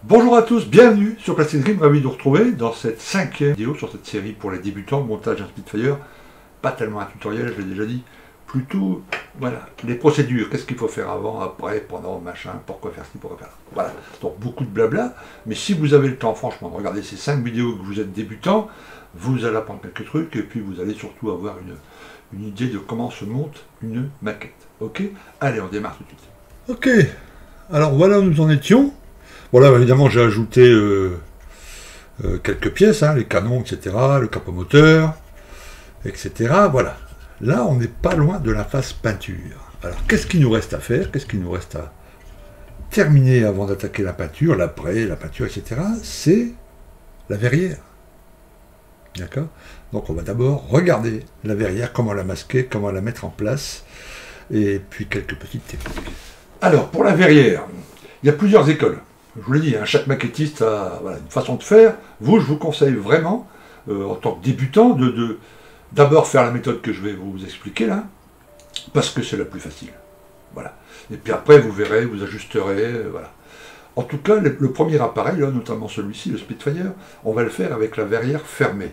Bonjour à tous, bienvenue sur Plastic Dream, ravi de vous retrouver dans cette 5e vidéo sur cette série pour les débutants, montage d'un Spitfire. Pas tellement un tutoriel, je l'ai déjà dit, plutôt, voilà, les procédures, qu'est-ce qu'il faut faire avant, après, pendant, machin, pourquoi faire ci, pourquoi faire là. Voilà, donc beaucoup de blabla, mais si vous avez le temps, franchement, de regarder ces 5 vidéos que vous êtes débutant, vous allez apprendre quelques trucs, et puis vous allez surtout avoir une idée de comment se monte une maquette. Ok? Allez, on démarre tout de suite. Ok, alors voilà où nous en étions. Voilà, évidemment, j'ai ajouté quelques pièces, hein, les canons, etc., le capot moteur, etc. Voilà. Là, on n'est pas loin de la phase peinture. Alors, qu'est-ce qu'il nous reste à faire? Qu'est-ce qu'il nous reste à terminer avant d'attaquer la peinture, l'après, la peinture, etc. C'est la verrière. D'accord? Donc, on va d'abord regarder la verrière, comment la masquer, comment la mettre en place, et puis quelques petites techniques. Alors, pour la verrière, il y a plusieurs écoles. Je vous l'ai dit, hein, chaque maquettiste a voilà, une façon de faire. Vous, je vous conseille vraiment, en tant que débutant, d'abord faire la méthode que je vais vous expliquer là, parce que c'est la plus facile. Voilà. Et puis après, vous verrez, vous ajusterez, voilà. En tout cas, le premier appareil, là, notamment celui-ci, le Spitfire, on va le faire avec la verrière fermée.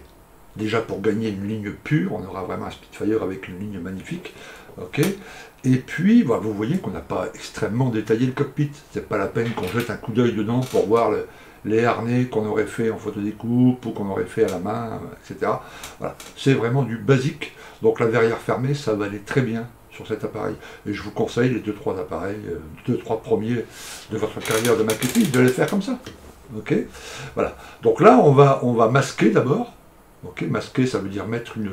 Déjà pour gagner une ligne pure, on aura vraiment un Spitfire avec une ligne magnifique. Ok. Et puis, bah, vous voyez qu'on n'a pas extrêmement détaillé le cockpit. C'est pas la peine qu'on jette un coup d'œil dedans pour voir les harnais qu'on aurait fait en photodécoupe ou qu'on aurait fait à la main, etc. Voilà. C'est vraiment du basique. Donc la verrière fermée, ça va aller très bien sur cet appareil. Et je vous conseille les 2-3 appareils, 2-3 premiers de votre carrière de maquettiste, de les faire comme ça. Ok. Voilà. Donc là, on va masquer d'abord. Ok. Masquer, ça veut dire mettre une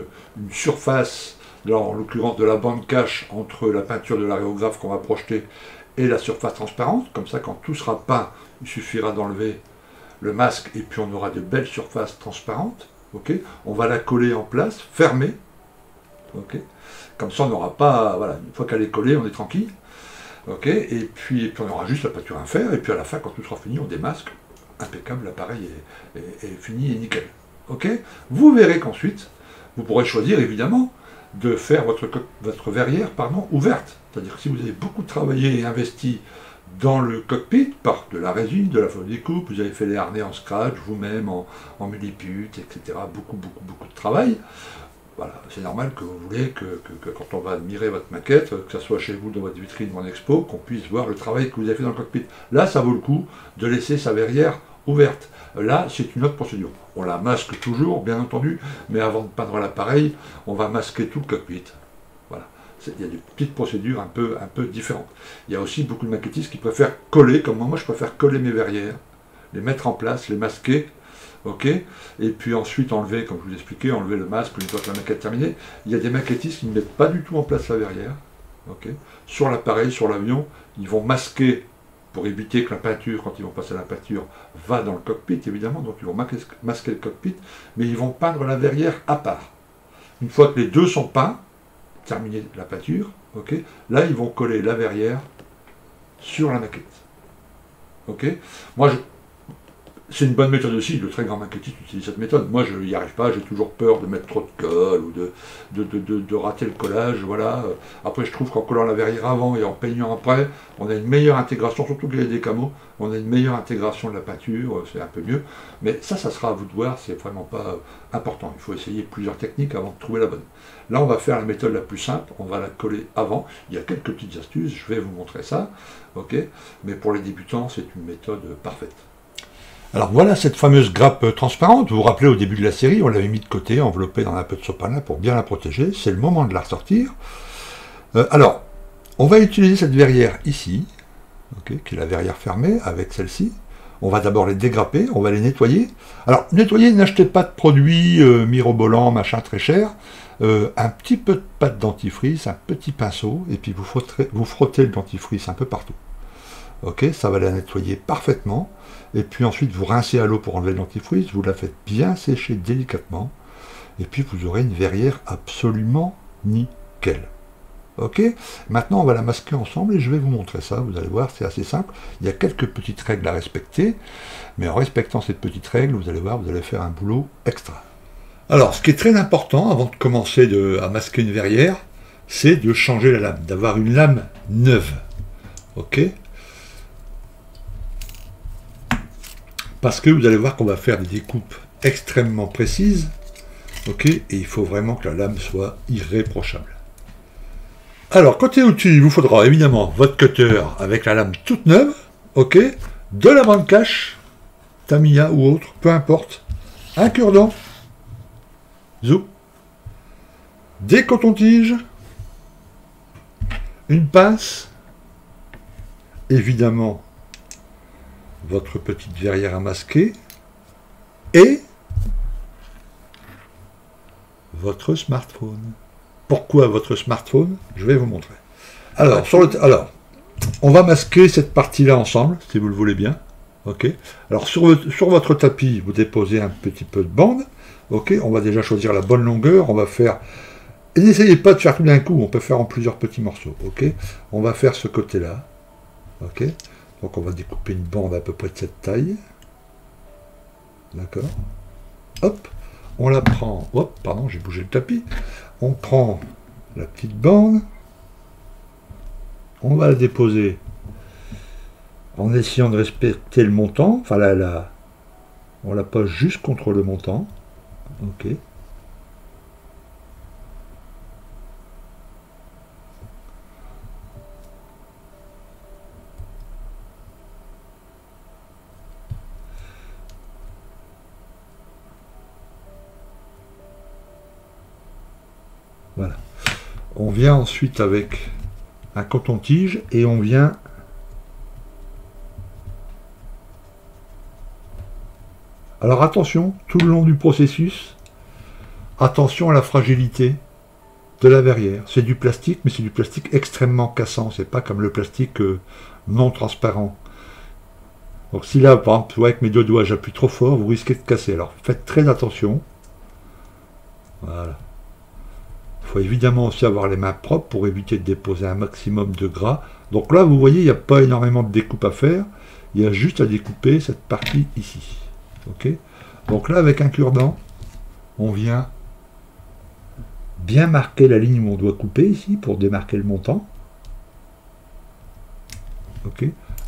surface, en l'occurrence de la bande cache entre la peinture de l'aérographe qu'on va projeter et la surface transparente. Comme ça, quand tout sera peint, il suffira d'enlever le masque et puis on aura de belles surfaces transparentes. Okay, on va la coller en place, fermée. Okay, comme ça, on n'aura pas... Voilà, une fois qu'elle est collée, on est tranquille. Okay, et puis on aura juste la peinture à faire. Et puis à la fin, quand tout sera fini, on démasque. Impeccable, l'appareil est fini et nickel. Okay, vous verrez qu'ensuite, vous pourrez choisir, évidemment, de faire votre verrière ouverte. C'est-à-dire que si vous avez beaucoup travaillé et investi dans le cockpit, par de la résine, de la photodécoupe, vous avez fait les harnais en scratch, vous-même en milliput, etc. Beaucoup de travail. Voilà, c'est normal que vous voulez que quand on va admirer votre maquette, que ce soit chez vous, dans votre vitrine ou en expo, qu'on puisse voir le travail que vous avez fait dans le cockpit. Là, ça vaut le coup de laisser sa verrière ouverte. Là, c'est une autre procédure. On la masque toujours, bien entendu, mais avant de peindre l'appareil, on va masquer tout le cockpit. Voilà. Il y a des petites procédures un peu différentes. Il y a aussi beaucoup de maquettistes qui préfèrent coller, comme moi je préfère coller mes verrières, les mettre en place, les masquer, ok, et puis ensuite enlever, comme je vous expliquais, enlever le masque une fois que la maquette est terminée. Il y a des maquettistes qui ne mettent pas du tout en place la verrière, ok. Sur l'appareil, sur l'avion, ils vont masquer pour éviter que la peinture, quand ils vont passer à la peinture, va dans le cockpit, évidemment, donc ils vont masquer le cockpit, mais ils vont peindre la verrière à part. Une fois que les deux sont peints, terminé la peinture, ok, là ils vont coller la verrière sur la maquette. Ok. Moi, c'est une bonne méthode aussi, de très grands maquettistes utilisent cette méthode. Moi, je n'y arrive pas, j'ai toujours peur de mettre trop de colle ou de rater le collage, voilà. Après, je trouve qu'en collant la verrière avant et en peignant après, on a une meilleure intégration, surtout qu'il y a des camos, on a une meilleure intégration de la peinture, c'est un peu mieux. Mais ça sera à vous de voir, c'est vraiment pas important. Il faut essayer plusieurs techniques avant de trouver la bonne. Là, on va faire la méthode la plus simple, on va la coller avant. Il y a quelques petites astuces, je vais vous montrer ça, ok. Mais pour les débutants, c'est une méthode parfaite. Alors voilà cette fameuse grappe transparente, vous vous rappelez au début de la série, on l'avait mis de côté, enveloppée dans un peu de sopalin pour bien la protéger, c'est le moment de la ressortir. Alors, on va utiliser cette verrière ici, okay, qui est la verrière fermée, avec celle-ci. On va d'abord les dégrapper, on va les nettoyer. Alors, nettoyer, n'achetez pas de produits mirobolants, machin très cher. Un petit peu de pâte dentifrice, un petit pinceau, et puis vous frottez le dentifrice un peu partout. Ok, ça va la nettoyer parfaitement. Et puis ensuite, vous rincez à l'eau pour enlever le dentifrice, vous la faites bien sécher délicatement, et puis vous aurez une verrière absolument nickel. Ok. Maintenant, on va la masquer ensemble et je vais vous montrer ça. Vous allez voir, c'est assez simple. Il y a quelques petites règles à respecter, mais en respectant ces petites règles, vous allez voir, vous allez faire un boulot extra. Alors, ce qui est très important avant de commencer à masquer une verrière, c'est de changer la lame, d'avoir une lame neuve. Ok. parce que vous allez voir qu'on va faire des découpes extrêmement précises, ok, et il faut vraiment que la lame soit irréprochable. Alors, côté outils, il vous faudra évidemment votre cutter avec la lame toute neuve, ok, de la bande cache, Tamiya ou autre, peu importe, un cure-dent, zou, des cotons-tiges, une pince, évidemment votre petite verrière à masquer et votre smartphone. Pourquoi votre smartphone? Je vais vous montrer. Alors, on va masquer cette partie-là ensemble, si vous le voulez bien. Ok. Alors, sur votre tapis, vous déposez un petit peu de bande. Ok. On va déjà choisir la bonne longueur. On va faire... Et n'essayez pas de faire tout d'un coup. On peut faire en plusieurs petits morceaux. Ok. On va faire ce côté-là. Ok. Donc, on va découper une bande à peu près de cette taille. D'accord. Hop. On la prend. Hop, pardon, j'ai bougé le tapis. On prend la petite bande. On va la déposer en essayant de respecter le montant. Enfin, là, on la pose juste contre le montant. Ok. Voilà. On vient ensuite avec un coton-tige et on vient alors attention, tout le long du processus, attention à la fragilité de la verrière. C'est du plastique, mais c'est du plastique extrêmement cassant. C'est pas comme le plastique non transparent. Donc si là, par exemple, avec mes deux doigts, j'appuie trop fort, vous risquez de casser. Alors faites très attention. Voilà. Il faut évidemment aussi avoir les mains propres pour éviter de déposer un maximum de gras. Donc là, vous voyez, il n'y a pas énormément de découpe à faire. Il y a juste à découper cette partie ici. Ok. Donc là, avec un cure-dent, on vient bien marquer la ligne où on doit couper ici pour démarquer le montant. Ok.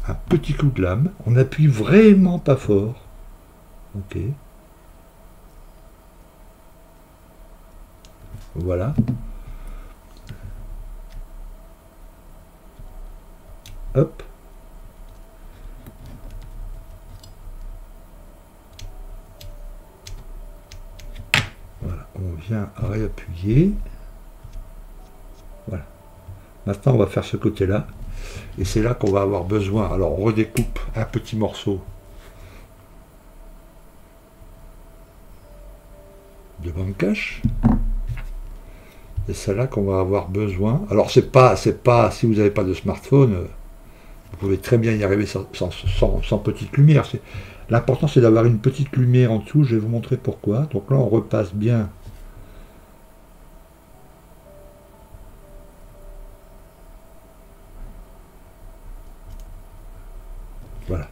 Un petit coup de lame. On n'appuie vraiment pas fort. Ok. Voilà. Hop. Voilà, on vient réappuyer. Voilà. Maintenant, on va faire ce côté-là. Et c'est là qu'on va avoir besoin. Alors, on redécoupe un petit morceau de bande cache. Et c'est là qu'on va avoir besoin. Alors c'est pas, si vous n'avez pas de smartphone, vous pouvez très bien y arriver sans petite lumière. L'important c'est d'avoir une petite lumière en dessous, je vais vous montrer pourquoi. Donc là on repasse bien. Voilà.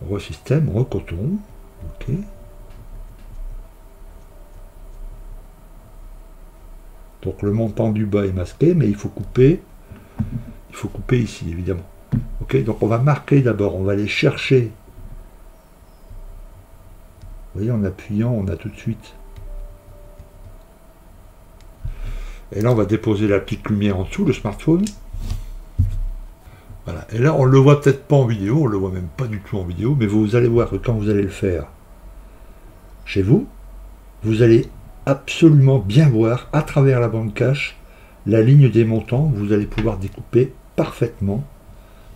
Re-système, re-coton. Ok. Donc le montant du bas est masqué, mais il faut couper ici, évidemment. Ok, donc on va marquer d'abord, on va aller chercher. Vous voyez, en appuyant, on a tout de suite. Et là, on va déposer la petite lumière en dessous, le smartphone. Voilà. Et là, on ne le voit peut-être pas en vidéo, on ne le voit même pas du tout en vidéo, mais vous allez voir que quand vous allez le faire chez vous, vous allez absolument bien voir à travers la bande cache la ligne des montants, vous allez pouvoir découper parfaitement.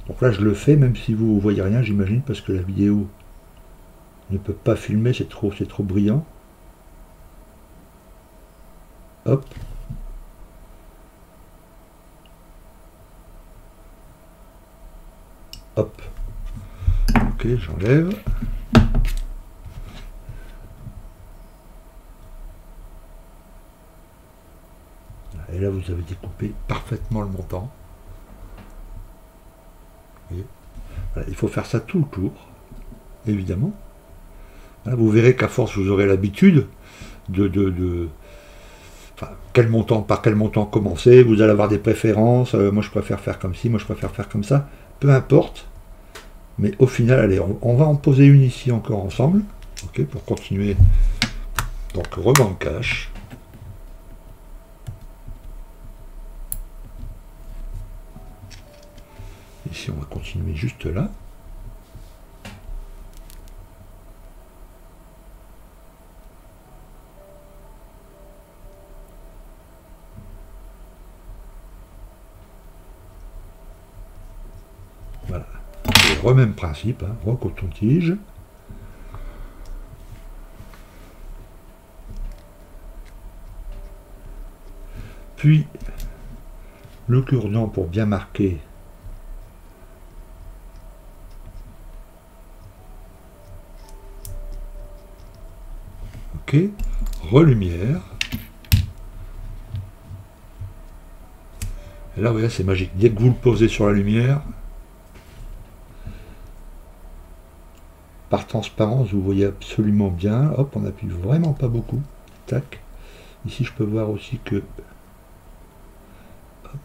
Donc là je le fais même si vous ne voyez rien, j'imagine, parce que la vidéo ne peut pas filmer, c'est trop brillant. Hop. Hop. Ok, j'enlève. Et là, vous avez découpé parfaitement le montant. Voilà, il faut faire ça tout le tour, évidemment. Là, vous verrez qu'à force, vous aurez l'habitude enfin, par quel montant commencer. Vous allez avoir des préférences. Moi, je préfère faire comme ci, moi, je préfère faire comme ça. Peu importe. Mais au final, allez, on va en poser une ici encore ensemble, ok, pour continuer. Donc rebond cache. Ici, on va continuer juste là. Voilà. Et même principe, hein, recoton-tige. Puis le cure-dent pour bien marquer. Ok, relumière. Et là, vous voyez, c'est magique. Dès que vous le posez sur la lumière, par transparence, vous voyez absolument bien. Hop, on appuie vraiment pas beaucoup. Tac. Ici, je peux voir aussi que... Hop.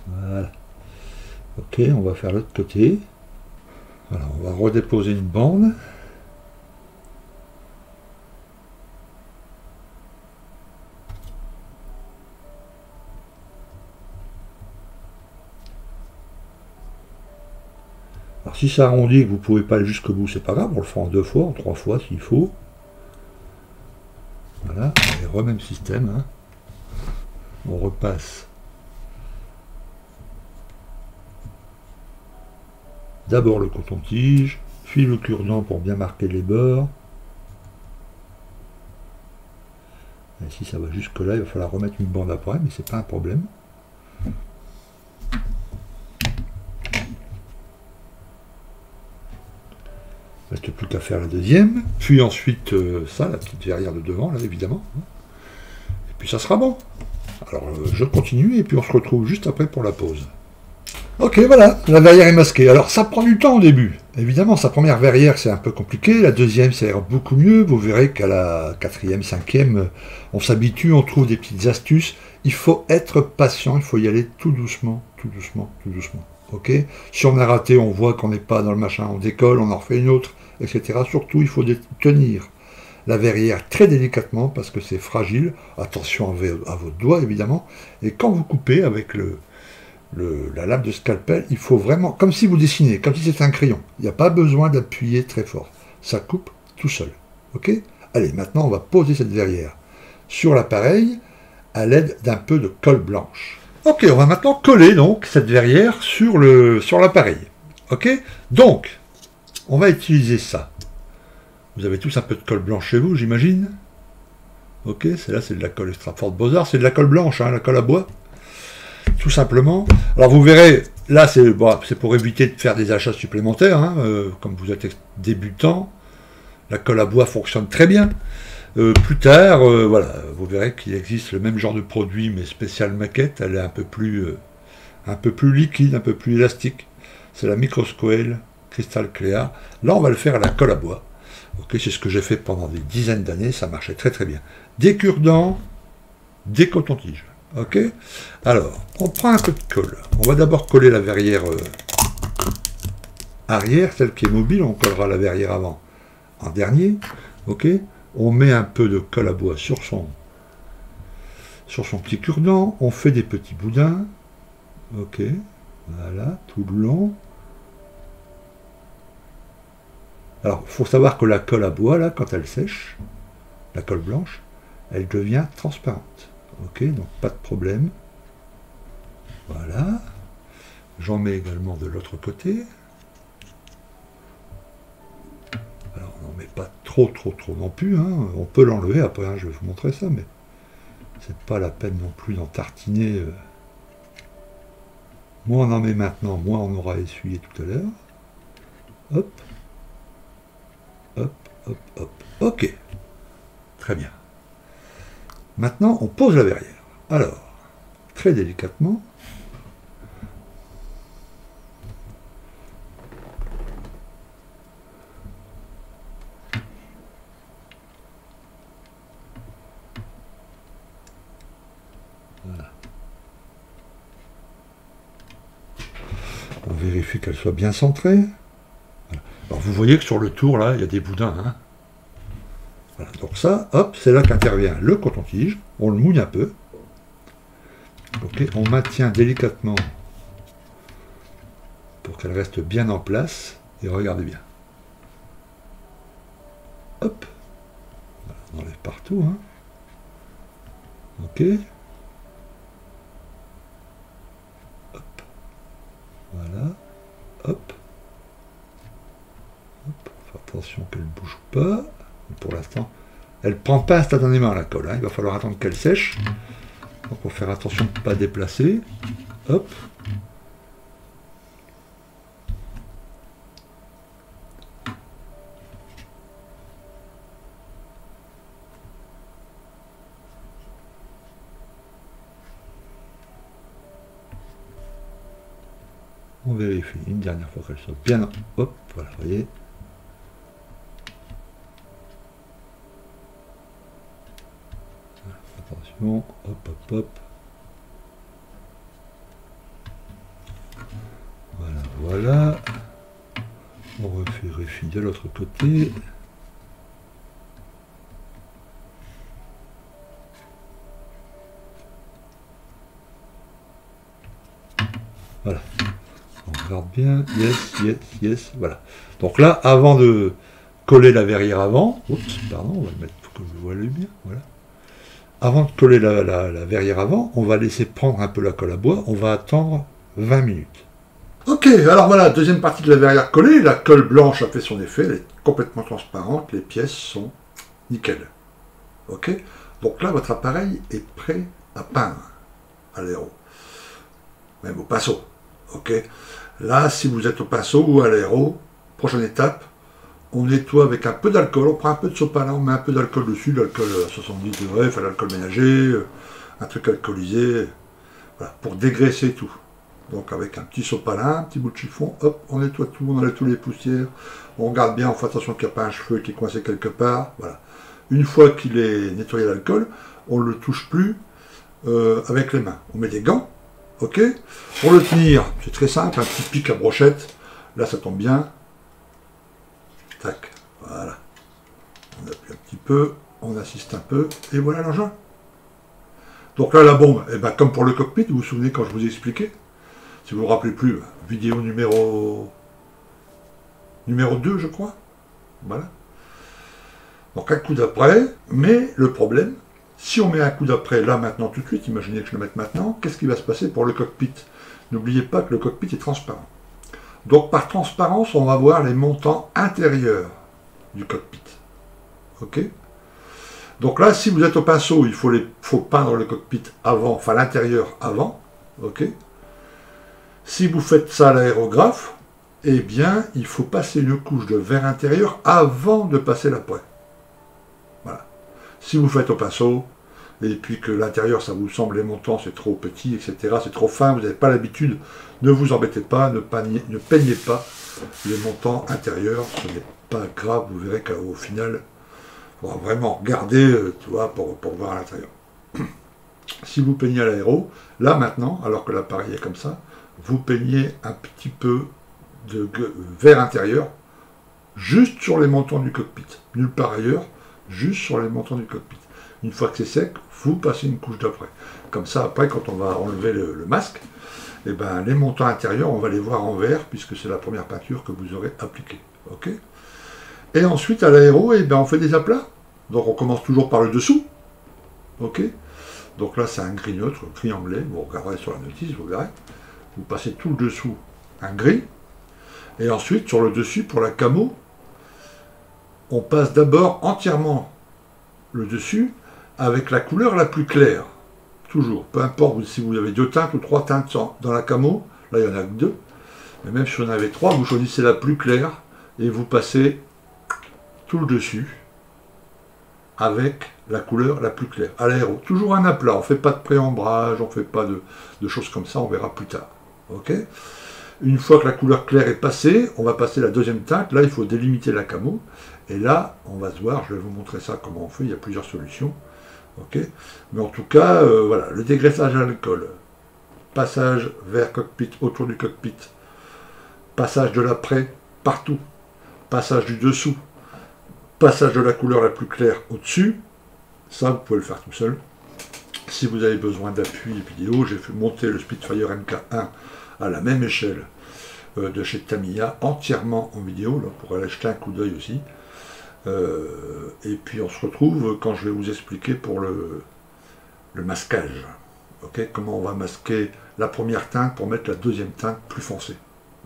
Voilà. Ok, on va faire l'autre côté. Voilà, on va redéposer une bande. Alors si ça arrondit et que vous ne pouvez pas aller jusqu'au bout, c'est pas grave, on le fera en 2 fois, en 3 fois s'il faut. Voilà, et même système. Hein. On repasse. D'abord le coton-tige, puis le cure-dent pour bien marquer les bords. Et si ça va jusque là, il va falloir remettre une bande après, mais c'est pas un problème. Il ne reste plus qu'à faire la deuxième, puis ensuite ça, la petite verrière de devant, là évidemment. Et puis ça sera bon. Alors je continue et puis on se retrouve juste après pour la pause. Ok, voilà, la verrière est masquée. Alors, ça prend du temps au début. Évidemment, sa première verrière, c'est un peu compliqué. La deuxième, ça ira beaucoup mieux. Vous verrez qu'à la quatrième, cinquième, on s'habitue, on trouve des petites astuces. Il faut être patient, il faut y aller tout doucement, tout doucement, tout doucement. Ok ? Si on a raté, on voit qu'on n'est pas dans le machin, on décolle, on en refait une autre, etc. Surtout, il faut tenir la verrière très délicatement parce que c'est fragile. Attention à vos doigts, évidemment. Et quand vous coupez avec la lame de scalpel, il faut vraiment, comme si vous dessinez, comme si c'était un crayon. Il n'y a pas besoin d'appuyer très fort. Ça coupe tout seul. Ok ? Allez, maintenant on va poser cette verrière sur l'appareil à l'aide d'un peu de colle blanche. Ok, on va maintenant coller donc cette verrière sur l'appareil. Ok ? Donc, on va utiliser ça. Vous avez tous un peu de colle blanche chez vous, j'imagine. Ok, c'est de la colle Stratford Beaux-Arts, c'est de la colle blanche, hein, la colle à bois. Tout simplement. Alors vous verrez, là c'est pour éviter de faire des achats supplémentaires, hein, comme vous êtes débutant, la colle à bois fonctionne très bien. Plus tard, voilà, vous verrez qu'il existe le même genre de produit, mais spécial maquette, elle est un peu plus liquide, un peu plus élastique. C'est la Microscoil Crystal Clear. Là on va le faire à la colle à bois. Ok, c'est ce que j'ai fait pendant des dizaines d'années, ça marchait très très bien. Des cure-dents, des cotons-tiges. Ok, alors, on prend un peu de colle. On va d'abord coller la verrière arrière, celle qui est mobile, on collera la verrière avant en dernier. Ok, on met un peu de colle à bois sur son petit cure-dent, on fait des petits boudins. Ok, voilà, tout le long. Alors, il faut savoir que la colle à bois, là, quand elle sèche, la colle blanche, elle devient transparente. Ok, donc pas de problème. Voilà. J'en mets également de l'autre côté. Alors, on n'en met pas trop non plus. Hein. On peut l'enlever après, hein, je vais vous montrer ça, mais c'est pas la peine non plus d'en tartiner. Moins on en met maintenant, moins on aura essuyé tout à l'heure. Hop. Hop, hop, hop. Ok. Très bien. Maintenant, on pose la verrière. Alors, très délicatement, voilà. On vérifie qu'elle soit bien centrée. Voilà. Alors vous voyez que sur le tour, là, il y a des boudins. Hein. Voilà. Donc ça, hop, c'est là qu'intervient le coton-tige. On le mouille un peu. Ok, on maintient délicatement pour qu'elle reste bien en place. Et regardez bien. Hop. Voilà, on enlève partout. Hein. Ok. Hop. Voilà. Hop. Hop. Faut attention qu'elle ne bouge pas. Pour l'instant, elle ne prend pas instantanément la colle. Hein. Il va falloir attendre qu'elle sèche. Donc on va faire attention de ne pas déplacer. Hop. On vérifie une dernière fois qu'elle soit bien. Hop, voilà, vous voyez. Attention, hop, hop, hop. Voilà, voilà. On vérifie de l'autre côté. Voilà. On regarde bien. Yes, yes, yes. Voilà. Donc là, avant de coller la verrière avant, oups, pardon, on va le mettre pour que je vois le bien. Voilà. Avant de coller la verrière avant, on va laisser prendre un peu la colle à bois. On va attendre 20 minutes. Ok, alors voilà, deuxième partie de la verrière collée. La colle blanche a fait son effet, elle est complètement transparente, les pièces sont nickel. Ok, donc là, votre appareil est prêt à peindre à l'aéro, même au pinceau. Ok, là, si vous êtes au pinceau ou à l'aéro, prochaine étape, on nettoie avec un peu d'alcool, on prend un peu de sopalin, on met un peu d'alcool dessus, de l'alcool à 70 degrés, enfin l'alcool ménager, un truc alcoolisé, voilà, pour dégraisser tout. Donc avec un petit sopalin, un petit bout de chiffon, hop, on nettoie tout, on enlève toutes les poussières, on regarde bien, on fait attention qu'il n'y a pas un cheveu qui est coincé quelque part, voilà. Une fois qu'il est nettoyé l'alcool, on ne le touche plus avec les mains. On met des gants, ok. Pour le tenir, c'est très simple, un petit pic à brochette, là ça tombe bien. Tac, voilà. On appuie un petit peu, on assiste un peu, et voilà l'engin. Donc là, la bombe, eh ben, comme pour le cockpit, vous vous souvenez quand je vous ai expliqué, si vous ne vous rappelez plus, vidéo numéro 2, je crois. Voilà. Donc un coup d'après, mais le problème, si on met un coup d'après là, maintenant, tout de suite, imaginez que je le mette maintenant, qu'est-ce qui va se passer pour le cockpit? N'oubliez pas que le cockpit est transparent. Donc par transparence, on va voir les montants intérieurs du cockpit. Ok? Donc là, si vous êtes au pinceau, il faut peindre le cockpit avant, enfin l'intérieur avant. Ok? Si vous faites ça à l'aérographe, eh bien, il faut passer une couche de verre intérieur avant de passer l'après. Voilà. Si vous faites au pinceau, et puis que l'intérieur, ça vous semble les montants, c'est trop petit, etc., c'est trop fin, vous n'avez pas l'habitude, ne vous embêtez pas, ne peignez pas les montants intérieurs, ce n'est pas grave, vous verrez qu'au final, il faudra vraiment regarder, tu vois, pour voir à l'intérieur. Si vous peignez à l'aéro, là maintenant, alors que l'appareil est comme ça, vous peignez un petit peu de verre intérieur, juste sur les montants du cockpit, nulle part ailleurs, juste sur les montants du cockpit. Une fois que c'est sec, vous passez une couche d'après. Comme ça, après, quand on va enlever le masque, eh ben, les montants intérieurs, on va les voir en vert, puisque c'est la première peinture que vous aurez appliquée. Ok. Et ensuite, à l'aéro, eh ben, on fait des aplats. Donc, on commence toujours par le dessous. Ok. Donc là, c'est un gris neutre, gris anglais. Vous regarderez sur la notice, vous verrez. Vous passez tout le dessous, un gris. Et ensuite, sur le dessus, pour la camo, on passe d'abord entièrement le dessus avec la couleur la plus claire. Toujours. Peu importe si vous avez 2 teintes ou 3 teintes dans la camo, là il n'y en a que 2. Mais même si vous en avez 3, vous choisissez la plus claire et vous passez tout le dessus avec la couleur la plus claire, à l'aéro. Toujours un aplat, on ne fait pas de préambrage, on ne fait pas de choses comme ça, on verra plus tard. Ok. Une fois que la couleur claire est passée, on va passer la deuxième teinte. Là, il faut délimiter la camo. Et là, on va se voir, je vais vous montrer ça, comment on fait, il y a plusieurs solutions. Ok. Mais en tout cas, voilà, le dégraissage à l'alcool, passage vers cockpit, autour du cockpit, passage de l'après, partout, passage du dessous, passage de la couleur la plus claire au-dessus, ça, vous pouvez le faire tout seul. Si vous avez besoin d'appui vidéo, j'ai fait monter le Spitfire MK1 à la même échelle de chez Tamiya, entièrement en vidéo, là, pour aller jeter un coup d'œil aussi. Et puis on se retrouve quand je vais vous expliquer pour le masquage. Okay, comment on va masquer la première teinte pour mettre la deuxième teinte plus foncée.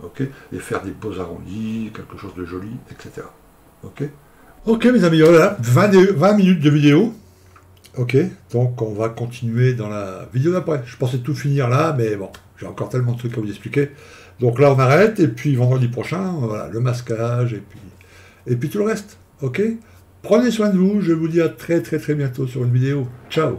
Okay, et faire des beaux arrondis, quelque chose de joli, etc. Ok, mes amis, voilà, 20 minutes de vidéo. Ok, donc on va continuer dans la vidéo d'après. Je pensais tout finir là, mais bon, j'ai encore tellement de trucs à vous expliquer. Donc là, on arrête, et puis vendredi prochain, voilà, le masquage, et puis tout le reste. Ok, prenez soin de vous, je vous dis à très bientôt sur une vidéo. Ciao.